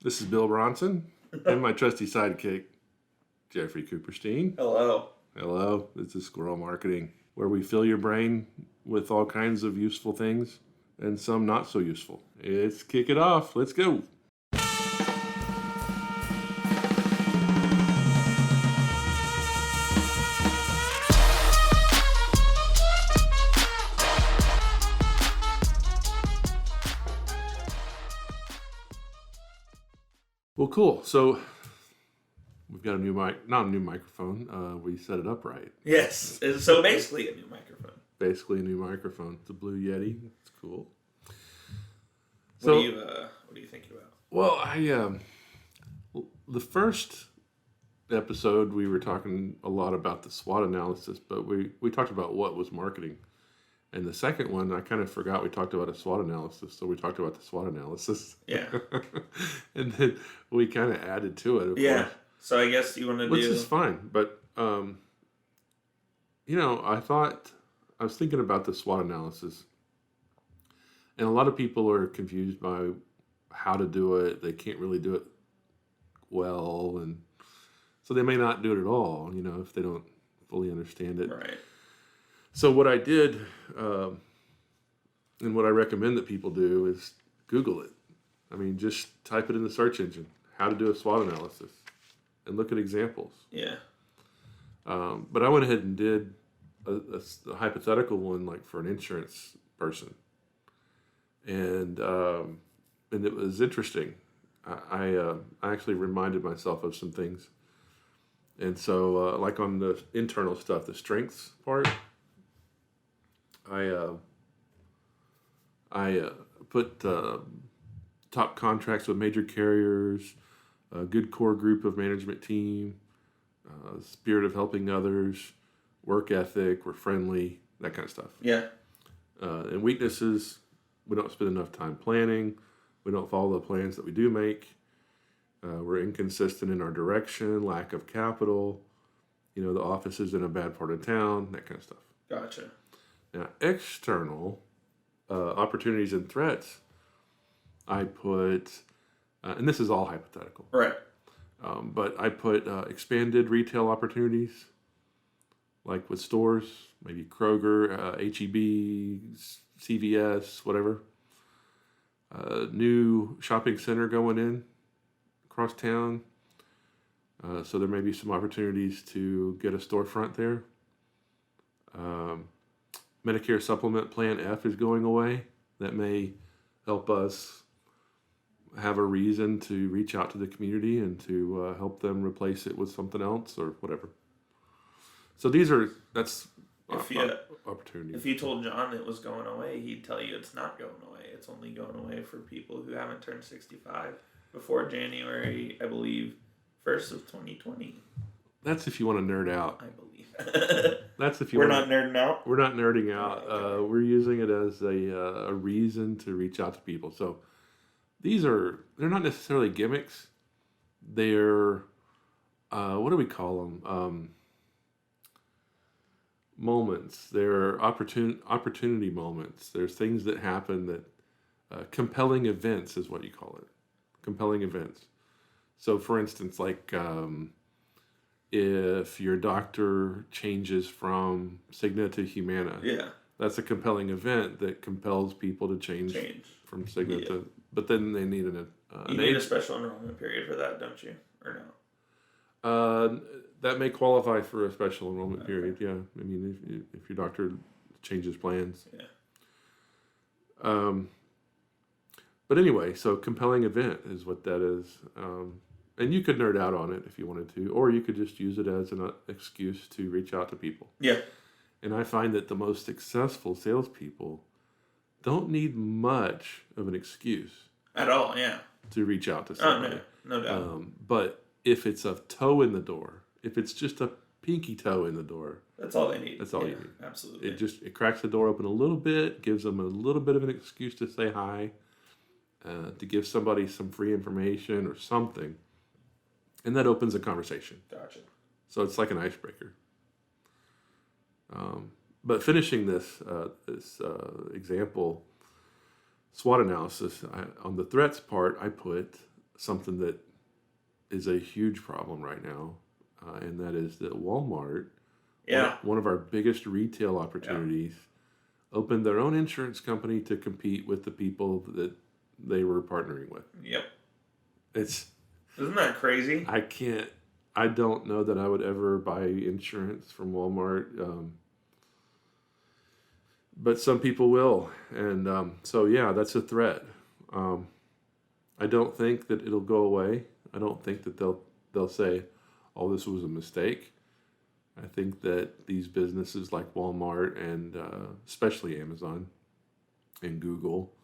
This is Bill Bronson and my trusty sidekick, Jeffrey Cooperstein. Hello. Hello, this is Squirrel Marketing, where we fill your brain with all kinds of useful things and some not so useful. Let's kick it off. Let's go. Well, cool. So we've got a new not a new microphone. We set it up right. Yes. So basically a new microphone. Basically a new microphone. It's a Blue Yeti. It's cool. What are you thinking about? Well, the first episode we were talking a lot about the SWOT analysis, but we talked about what was marketing. And the second one, I kind of forgot we talked about a SWOT analysis, so we talked about the SWOT analysis. Yeah. And then we kind of added to it, of Yeah. course. So I guess you want to Which is fine, but, I was thinking about the SWOT analysis, and a lot of people are confused by how to do it. They can't really do it well, and so they may not do it at all, if they don't fully understand it. Right. So what I did, and what I recommend that people do is Google it. I mean, just type it in the search engine, how to do a SWOT analysis, and look at examples. Yeah. But I went ahead and did a hypothetical one, like for an insurance person. And it was interesting. I actually reminded myself of some things. And so, like on the internal stuff, the strengths part, I put top contracts with major carriers, a good core group of management team, spirit of helping others, work ethic, we're friendly, that kind of stuff. Yeah. And weaknesses, we don't spend enough time planning, we don't follow the plans that we do make, we're inconsistent in our direction, lack of capital, the office is in a bad part of town, that kind of stuff. Gotcha. Now, external opportunities and threats, I put, and this is all hypothetical. Right. But I put expanded retail opportunities, like with stores, maybe Kroger, H-E-B, CVS, whatever. New shopping center going in across town. So there may be some opportunities to get a storefront there. Medicare Supplement Plan F is going away. That may help us have a reason to reach out to the community and to help them replace it with something else or whatever. So that's opportunity. If you told John it was going away, he'd tell you it's not going away. It's only going away for people who haven't turned 65 before January, I believe, 1st of 2020. That's if you want to nerd out. I believe. That's if you. We're not nerding out. We're not nerding out. Oh, okay. We're using it as a reason to reach out to people. So they're not necessarily gimmicks. They're what do we call them? Moments. They're opportunity moments. There's things that happen that compelling events is what you call it. Compelling events. So, for instance, like. If your doctor changes from Cigna to Humana, Yeah. that's a compelling event that compels people to change. From Cigna to. But then they need you need a special enrollment period for that, don't you? Or no? That may qualify for a special enrollment period. Yeah, I mean, if your doctor changes plans. Yeah. But anyway, so compelling event is what that is. And you could nerd out on it if you wanted to, or you could just use it as an excuse to reach out to people. Yeah. And I find that the most successful salespeople don't need much of an excuse At all, yeah. to reach out to somebody. Oh, no doubt. But if it's a toe in the door, if it's just a pinky toe in the door, that's all they need. That's all you need. Absolutely. It cracks the door open a little bit, gives them a little bit of an excuse to say hi, to give somebody some free information or something. And that opens a conversation. Gotcha. So it's like an icebreaker. But finishing this example, SWOT analysis, on the threats part, I put something that is a huge problem right now, and that is that Walmart, Yeah. one of our biggest retail opportunities, opened their own insurance company to compete with the people that they were partnering with. Yep. Isn't that crazy? I don't know that I would ever buy insurance from Walmart, but some people will. And so, yeah, that's a threat. I don't think that it'll go away. I don't think that they'll say, oh, this was a mistake. I think that these businesses like Walmart and especially Amazon and Google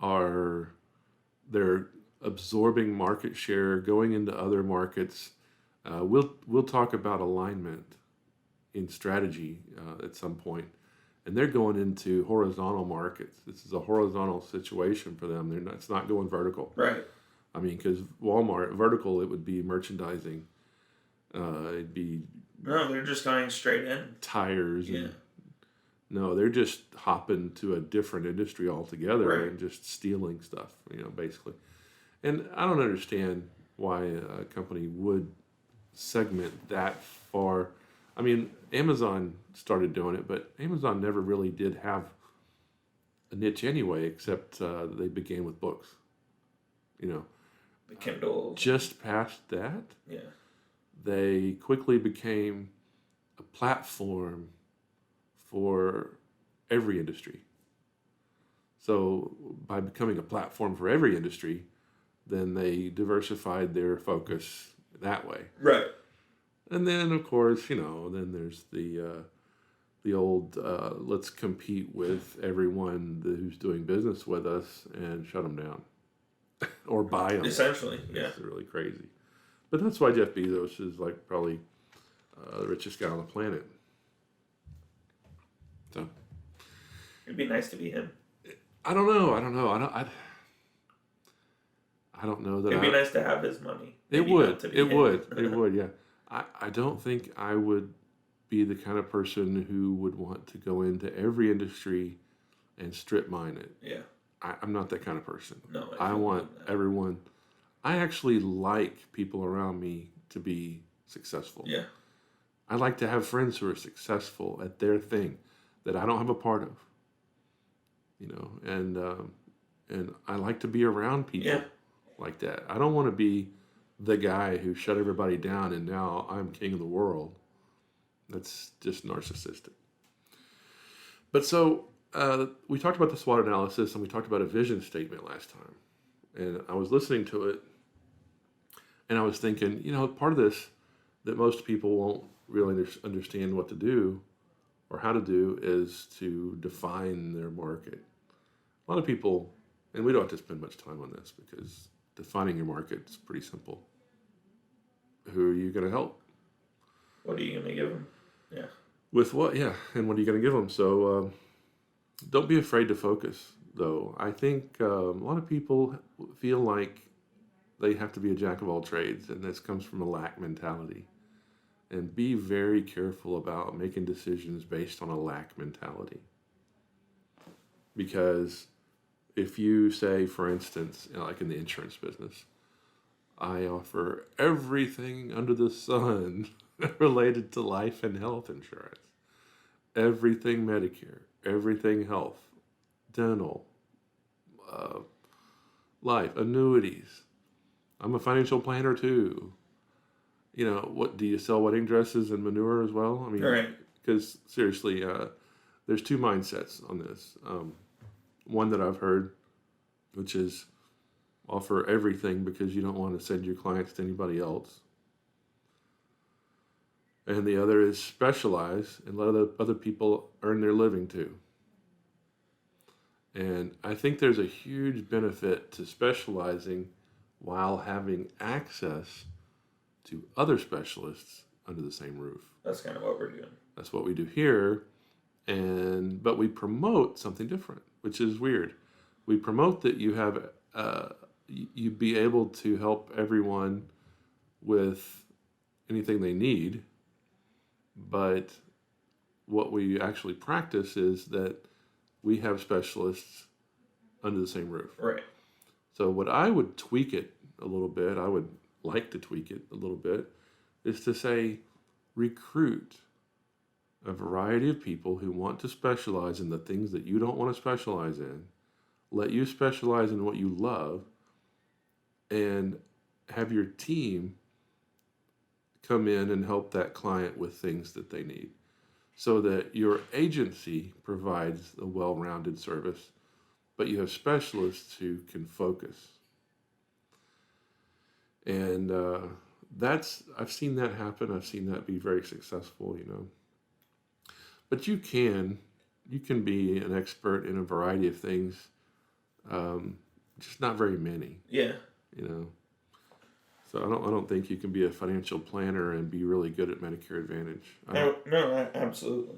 they're absorbing market share, going into other markets. We'll talk about alignment in strategy at some point, and they're going into horizontal markets. This is a horizontal situation for them. It's not going vertical. Right. I mean, because Walmart vertical, it would be merchandising. It'd be they're just going straight in tires. Yeah. No, they're just hopping to a different industry altogether Right. and just stealing stuff, basically. And I don't understand why a company would segment that far. I mean, Amazon started doing it, but Amazon never really did have a niche anyway, except they began with books. The Kindle. Just past that, Yeah. they quickly became a platform for every industry. So by becoming a platform for every industry, then they diversified their focus that way. Right. And then, of course, then there's the old let's compete with everyone who's doing business with us and shut them down or buy them. Essentially, yeah. It's really crazy. But that's why Jeff Bezos is like probably the richest guy on the planet. So It'd be nice to be him. I don't know. I don't know that. It'd be nice to have his money. It Maybe would. not to be It him. would. It would. Yeah. I don't think I would be the kind of person who would want to go into every industry and strip mine it. Yeah. I'm not that kind of person. No. I want everyone. I actually like people around me to be successful. Yeah. I like to have friends who are successful at their thing that I don't have a part of. And I like to be around people like that. I don't want to be the guy who shut everybody down and now I'm king of the world. That's just narcissistic. But so we talked about the SWOT analysis and we talked about a vision statement last time. And I was listening to it and I was thinking, part of this that most people won't really understand what to do or how to do is to define their market. A lot of people, and we don't have to spend much time on this because defining your market is pretty simple. Who are you going to help? What are you going to give them? Yeah. With what? Yeah. And what are you going to give them? So don't be afraid to focus, though. I think a lot of people feel like they have to be a jack of all trades, and this comes from a lack mentality. And be very careful about making decisions based on a lack mentality. Because if you say, for instance, like in the insurance business, I offer everything under the sun related to life and health insurance. Everything Medicare, everything health, dental, life, annuities. I'm a financial planner too. What do you sell wedding dresses and manure as well? I mean, Right. Because seriously, there's two mindsets on this. One that I've heard, which is offer everything because you don't want to send your clients to anybody else. And the other is specialize and let other people earn their living too. And I think there's a huge benefit to specializing while having access to other specialists under the same roof. That's kind of what we're doing. That's what we do here. But we promote something different, which is weird. We promote that you have you be able to help everyone with anything they need. But what we actually practice is that we have specialists under the same roof. Right. So what I would tweak it, a little bit, I would like to tweak it a little bit, is to say recruit a variety of people who want to specialize in the things that you don't want to specialize in, let you specialize in what you love, and have your team come in and help that client with things that they need, so that your agency provides a well-rounded service, but you have specialists who can focus. And I've seen that happen. I've seen that be very successful, But you can be an expert in a variety of things, just not very many. Yeah. So I don't think you can be a financial planner and be really good at Medicare Advantage. No, absolutely.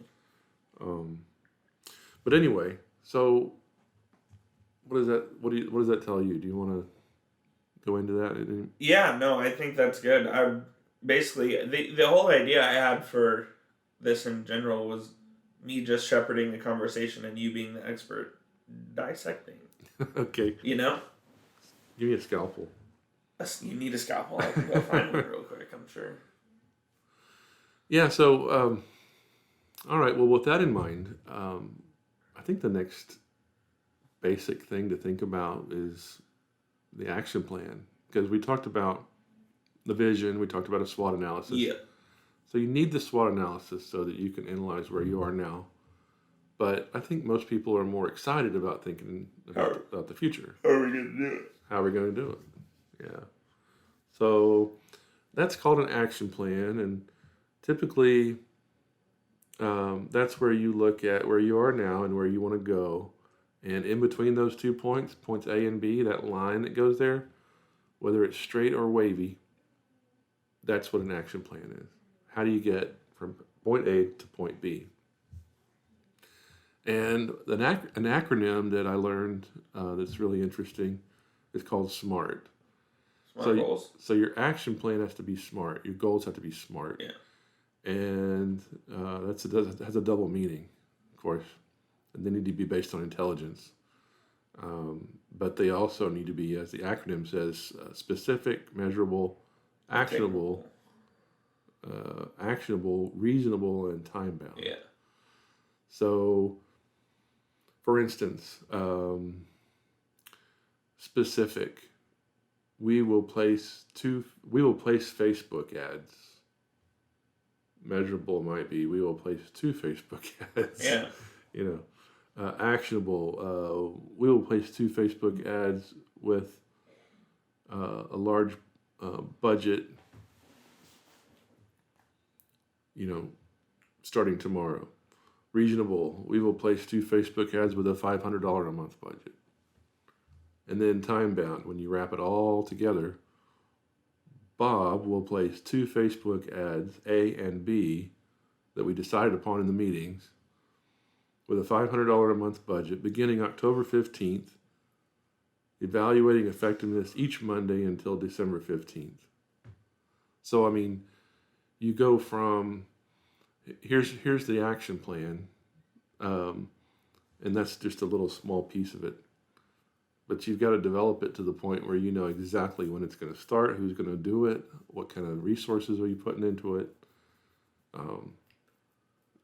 But anyway, so what does that tell you? Do you want to go into that? Yeah, no, I think that's good. I basically the whole idea I had for this in general was me just shepherding the conversation and you being the expert dissecting. Okay. You know? Give me a scalpel. You need a scalpel. I can go find one real quick, I'm sure. Yeah, so, all right, well, with that in mind, I think the next basic thing to think about is the action plan. Because we talked about the vision, we talked about a SWOT analysis. Yeah. So you need the SWOT analysis so that you can analyze where you are now. But I think most people are more excited about thinking about the future. How are we going to do it? How are we going to do it? Yeah. So that's called an action plan. And typically, that's where you look at where you are now and where you want to go. And in between those 2 points, points A and B, that line that goes there, whether it's straight or wavy, that's what an action plan is. How do you get from point A to point B? And an acronym that I learned that's really interesting is called SMART. SMART goals. So your action plan has to be smart. Your goals have to be smart. Yeah. And that has a double meaning, of course. And they need to be based on intelligence. But they also need to be, as the acronym says, specific, measurable, actionable, reasonable, and time-bound. Yeah. So, for instance, specific, we will place Facebook ads. Measurable might be we will place 2 Facebook ads. Yeah. Actionable, we will place 2 Facebook ads with a large budget, starting tomorrow. Reasonable, we will place 2 Facebook ads with a $500 a month budget. And then time bound, when you wrap it all together, Bob will place 2 Facebook ads, A and B, that we decided upon in the meetings, with a $500 a month budget beginning October 15th, evaluating effectiveness each Monday until December 15th. So, you go from, here's the action plan, and that's just a little small piece of it. But you've got to develop it to the point where you know exactly when it's going to start, who's going to do it, what kind of resources are you putting into it,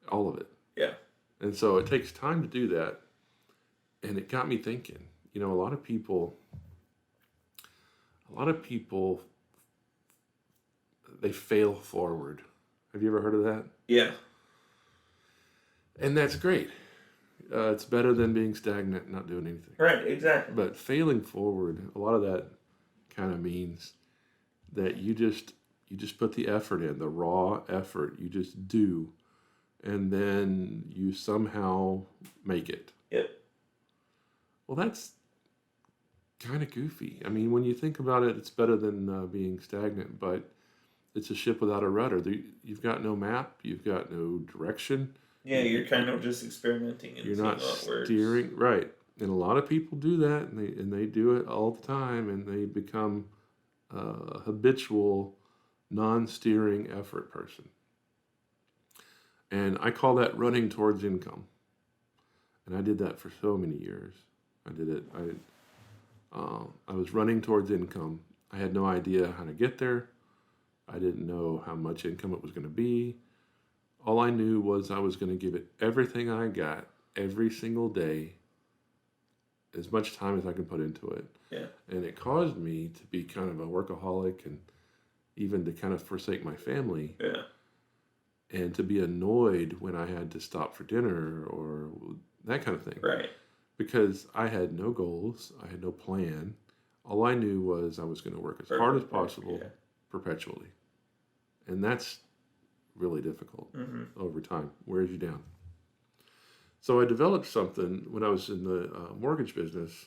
all of it. Yeah. And so it takes time to do that. And it got me thinking, a lot of people, they fail forward. Have you ever heard of that? Yeah. And that's great. It's better than being stagnant and not doing anything. Right, exactly. But failing forward, a lot of that kind of means that you just put the effort in, the raw effort. You just do. And then you somehow make it. Yep. Well, that's kind of goofy. When you think about it, it's better than being stagnant, but it's a ship without a rudder. You've got no map. You've got no direction. Yeah, you're kind of just experimenting and you're not steering. Right. And a lot of people do that, and they do it all the time, and they become a habitual, non-steering effort person. And I call that running towards income. And I did that for so many years. I did it. I was running towards income. I had no idea how to get there. I didn't know how much income it was going to be. All I knew was I was going to give it everything I got every single day, as much time as I could put into it. Yeah. And it caused me to be kind of a workaholic and even to kind of forsake my family. Yeah. And to be annoyed when I had to stop for dinner or that kind of thing. Right. Because I had no goals, I had no plan. All I knew was I was going to work as hard as possible perpetually. And that's really difficult over time. Wears you down. So I developed something when I was in the mortgage business,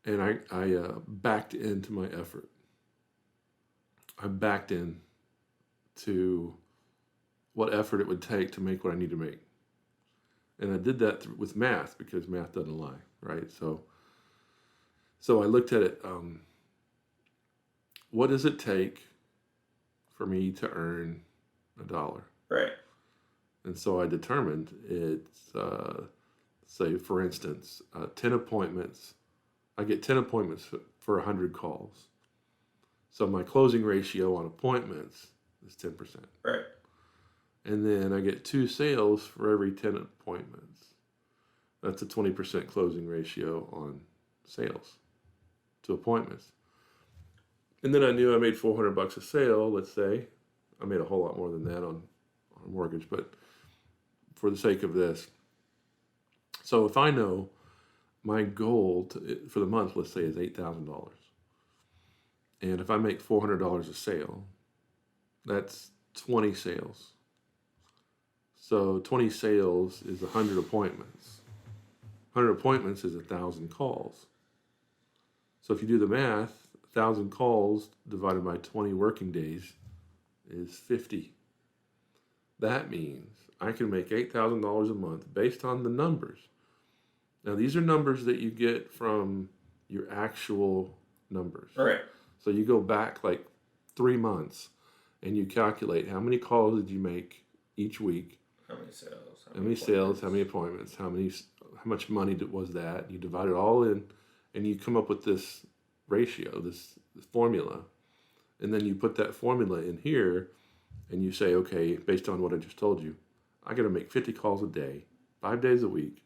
and I backed into my effort. I backed in to what effort it would take to make what I need to make. And I did that with math, because math doesn't lie, right? So I looked at it. What does it take for me to earn $1? Right. And so I determined it's, say, for instance, 10 appointments. I get 10 appointments for 100 calls. So my closing ratio on appointments is 10%. Right. And then I get 2 sales for every 10 appointments. That's a 20% closing ratio on sales to appointments. And then I knew I made $400 a sale, let's say. I made a whole lot more than that on a mortgage, but for the sake of this. So if I know my goal for the month, let's say, is $8,000. And if I make $400 a sale, that's 20 sales. So 20 sales is 100 appointments. 100 appointments is 1,000 calls. So if you do the math, 1,000 calls divided by 20 working days is 50. That means I can make $8,000 a month based on the numbers. Now, these are numbers that you get from your actual numbers. Right. So you go back like 3 months and you calculate how many calls did you make each week. How many sales? How many sales? How many appointments? How much money was that? You divide it all in, and you come up with this ratio, this formula, and then you put that formula in here, and you say, okay, based on what I just told you, I got to make 50 calls a day, 5 days a week,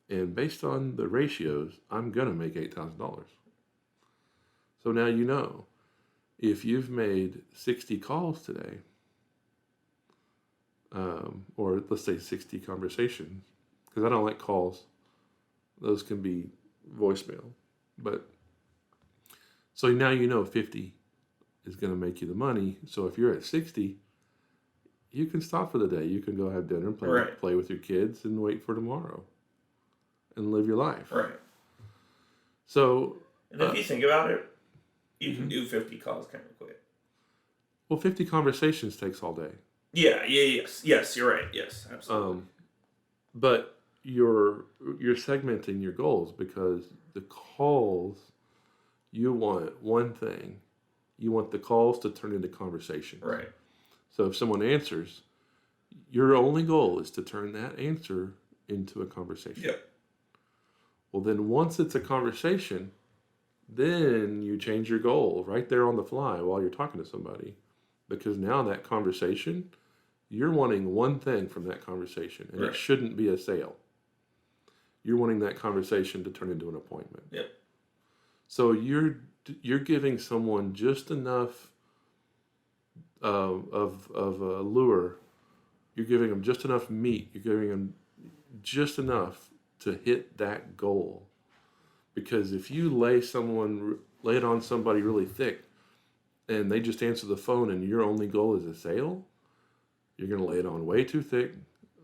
and based on the ratios, I'm gonna make $8,000. So now you know, if you've made 60 calls today, or let's say 60 conversations, because I don't like calls. Those can be voicemail. But so now you know 50 is going to make you the money. So if you're at 60, you can stop for the day. You can go have dinner and play with your kids and wait for tomorrow and live your life. Right. So, and if you think about it, you can do 50 calls kind of quick. Well, 50 conversations takes all day. Yes, you're right. Yes, absolutely. But you're segmenting your goals, because the calls, you want one thing. You want the calls to turn into conversations. Right. So if someone answers, your only goal is to turn that answer into a conversation. Yep. Well, then once it's a conversation, then you change your goal right there on the fly while you're talking to somebody. Because now that conversation, you're wanting one thing from that conversation, and it shouldn't be a sale. You're wanting that conversation to turn into an appointment. Yep. So you're giving someone just enough of a lure. You're giving them just enough meat. You're giving them just enough to hit that goal. Because if you lay it on somebody really thick, and they just answer the phone, and your only goal is a sale, you're going to lay it on way too thick.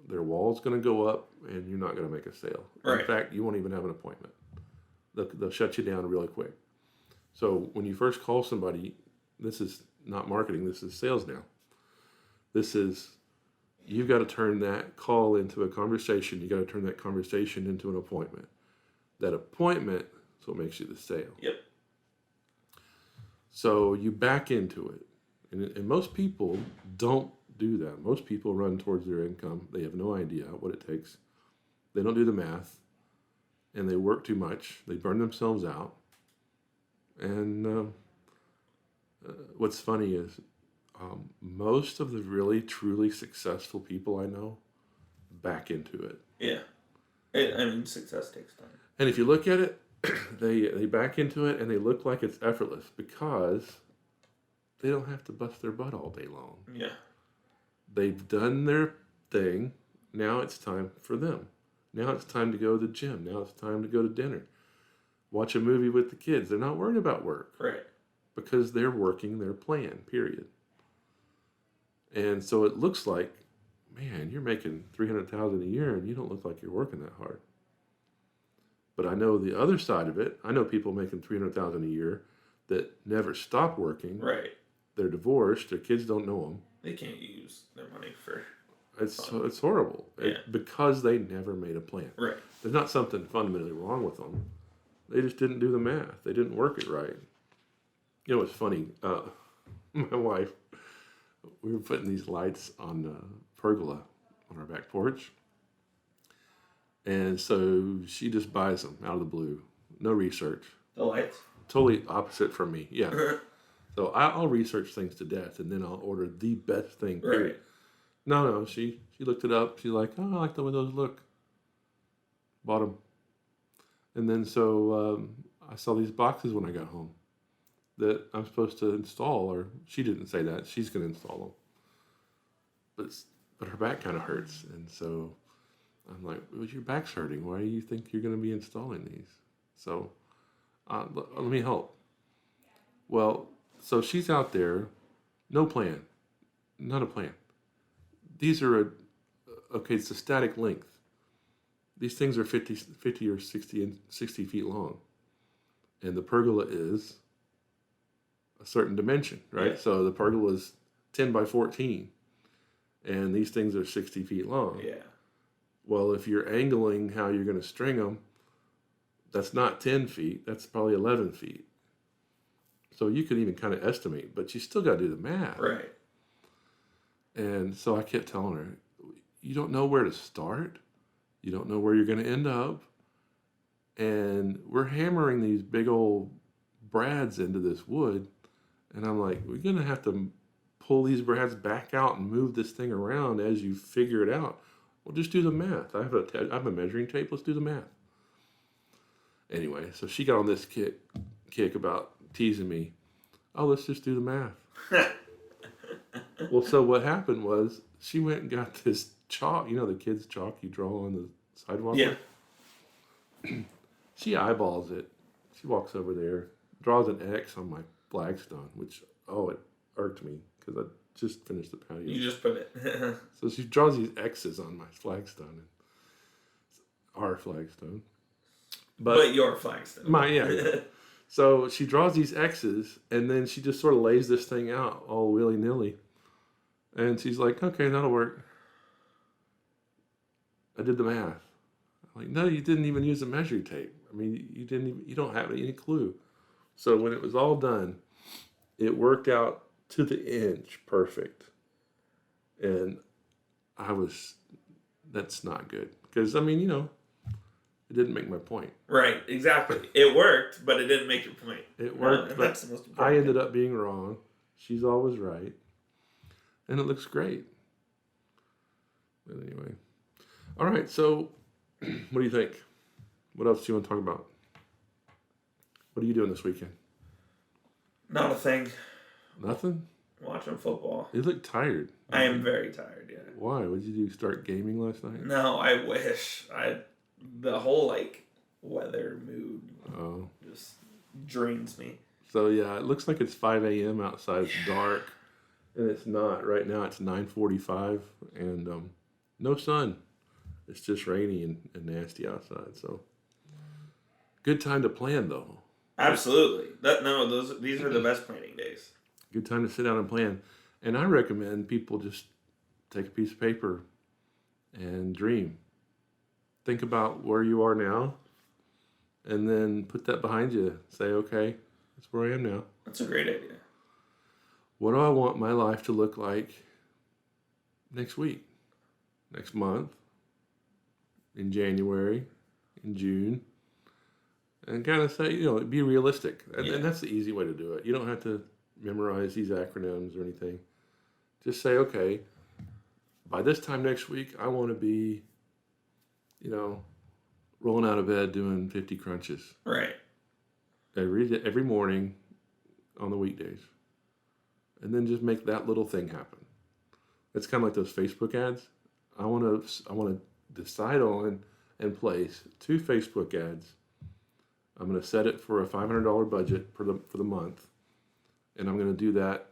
Their wall's going to go up, and you're not going to make a sale. Right. In fact, you won't even have an appointment. They'll shut you down really quick. So when you first call somebody, this is not marketing. This is sales now. You've got to turn that call into a conversation. You got to turn that conversation into an appointment. That appointment is what makes you the sale. Yep. So you back into it. And most people don't do that. Most people run towards their income. They have no idea what it takes. They don't do the math, and they work too much. They burn themselves out. And what's funny is most of the really, truly successful people I know back into it. Yeah. Success takes time. And if you look at it, they back into it and they look like it's effortless because they don't have to bust their butt all day long. Yeah. They've done their thing. Now it's time for them. Now it's time to go to the gym. Now it's time to go to dinner. Watch a movie with the kids. They're not worried about work. Right. Because they're working their plan, period. And so it looks like, man, you're making $300,000 a year and you don't look like you're working that hard. But I know the other side of it. I know people making $300,000 a year that never stop working. Right. They're divorced. Their kids don't know them. They can't use their money for. It's horrible. Yeah. Because they never made a plan. Right. There's not something fundamentally wrong with them. They just didn't do the math. They didn't work it right. You know what's funny? My wife, we were putting these lights on the pergola on our back porch. And so she just buys them out of the blue. No research. The lights? Totally opposite from me. Yeah. So I'll research things to death and then I'll order the best thing. Period. Right. No. She looked it up. She's like, oh, I like the way those look. Bought them. And then so I saw these boxes when I got home that I'm supposed to install, or she didn't say that. She's going to install them. But her back kind of hurts. And so I'm like, well, your back's hurting. Why do you think you're going to be installing these? So let me help. Well, so she's out there, no plan, not a plan. These are it's a static length. These things are 50 or 60 feet long. And the pergola is a certain dimension, right? Yeah. So the pergola is 10 by 14. And these things are 60 feet long. Yeah. Well, if you're angling how you're going to string them, that's not 10 feet. That's probably 11 feet. So you could even kind of estimate, but you still got to do the math. Right. And so I kept telling her, you don't know where to start. You don't know where you're going to end up. And we're hammering these big old brads into this wood. And I'm like, we're going to have to pull these brads back out and move this thing around as you figure it out. Well, just do the math. I have a measuring tape. Let's do the math. Anyway, so she got on this kick about teasing me. Oh, let's just do the math. Well, so what happened was she went and got this chalk. You know the kids' chalk you draw on the sidewalk? Yeah. She eyeballs it. She walks over there, draws an X on my flagstone, which, it irked me because I just finished the patio. You just put it. So she draws these X's on my flagstone. Our flagstone. But your flagstone. Yeah. So she draws these X's, and then she just sort of lays this thing out all willy-nilly. And she's like, okay, that'll work. I did the math. I'm like, no, you didn't even use a measuring tape. I mean, you don't have any clue. So when it was all done, it worked out to the inch perfect. And that's not good. Because, it didn't make my point. Right, exactly. It worked, but it didn't make your point. It worked, but that's the most important I ended up being wrong. She's always right. And it looks great. But anyway. All right, so what do you think? What else do you want to talk about? What are you doing this weekend? Not a thing. Nothing? Watching football. You look tired. I am very tired, yeah. Why? What did you do? Start gaming last night? No, I wish. The whole, weather mood just drains me. So, yeah, it looks like it's 5 a.m. outside. It's dark. And it's not. Right now it's 9:45 and no sun. It's just rainy and nasty outside. So, good time to plan, though. Absolutely. These are the best planning days. Good time to sit down and plan. And I recommend people just take a piece of paper and dream. Think about where you are now and then put that behind you. Say, okay, that's where I am now. That's a great idea. What do I want my life to look like next week, next month, in January, in June? and kind of say, be realistic. And, Yeah. and that's the easy way to do it. You don't have to memorize these acronyms or anything. Just say, okay, by this time next week, I want to be, rolling out of bed doing 50 crunches Right. every morning on the weekdays. And then just make that little thing happen. It's kind of like those Facebook ads. I want to decide on and place 2 Facebook ads. I'm going to set it for a $500 budget for the month, and I'm going to do that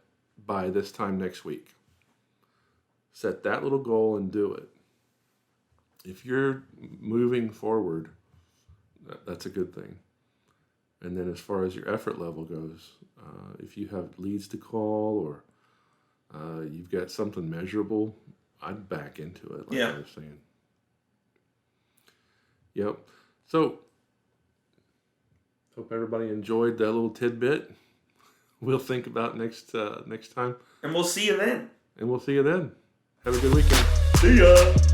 by this time next week. Set that little goal and do it. If you're moving forward, that's a good thing. And then as far as your effort level goes, if you have leads to call or you've got something measurable, I'd back into it, like I was saying. Yep. So, hope everybody enjoyed that little tidbit. We'll think about next time. And we'll see you then. And we'll see you then. Have a good weekend. See ya.